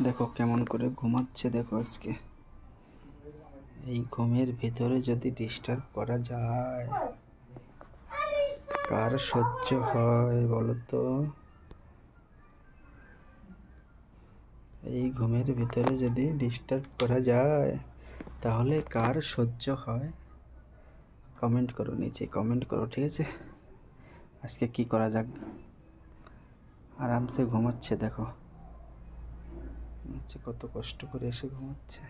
দেখো কেমন করে ঘুমাচ্ছে, দেখো আজকে এই ঘুমের ভিতরে যদি ডিস্টার্ব করা যায় কার সহ্য হয় বলো তো? এই ঘুমের ভিতরে যদি ডিস্টার্ব করা যায় তাহলে কার সহ্য হয়? কমেন্ট করো, নিচে কমেন্ট করো, ঠিক আছে? আজকে কি করা যাক। আরামসে ঘুমাচ্ছে, দেখো কত কষ্ট করে এসে ঘুমাচ্ছে।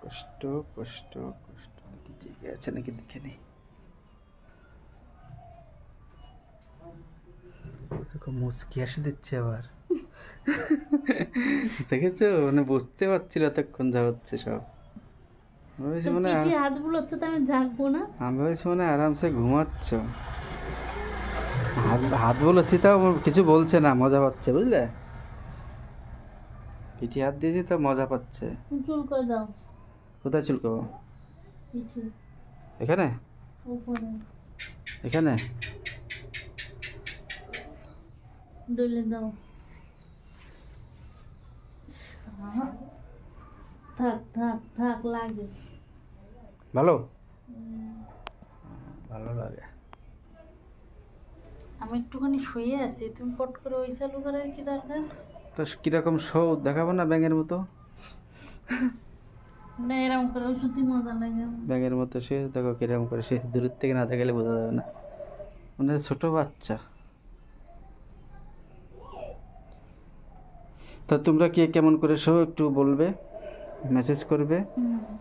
কষ্ট কষ্ট কষ্ট, দেখি জেগে আছে নাকি দেখে নি। দেখো মুচকি হাসি দিচ্ছে আবার। দেখেছো, মানে বুঝতে পারছিল এতক্ষণ যা হচ্ছে সব। আমি ভাবছি মানে আরামসে ঘুমাচ্ছ, হাত বলেছি তাও কিছু বলছে না, মজা পাচ্ছে, বুঝলে? পিঠে হাত দিয়েছি তো মজা পাচ্ছে। চুল করে দাও। কোথায় চুলকাবো? এখানে এখানে ডলে দাও। থাক থাক থাক, লাগে ভালো ভালো লাগে। আমি একটুখানি শুয়ে আছি, তুমি পট করে ওই চালু করার কি দরকার? তো কিরকম শো দেখাবো না ব্যাঙের মতো? না, এরকম করে সত্যি মজা লাগে। ব্যাঙের মতো সে দেখো কিরকম করে, সে দূরের থেকে না দেখালে বোঝা যাবে না, মানে ছোট বাচ্চা। তা তোমরা কে কেমন করে শো একটু বলবে, মেসেজ করবে।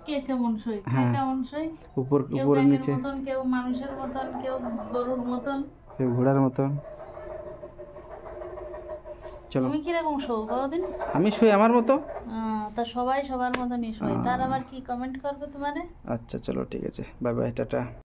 কে কেমন শোয়, কে হ্যাঁ। কেমন শোয়? উপর কেউ উপর ব্যাঙের নিচে, মতন, কেউ মানুষের মতন, কেউ গরুর মতন, কেউ ঘোড়ার মতন। চলো, তুমি কিরকম শো কদিন? আমি শুই আমার মতো। তা সবাই সবার মতনই শোয়, তার আবার কি কমেন্ট করবে তোমারে? আচ্ছা চলো ঠিক আছে, বাই বাই, টাটা।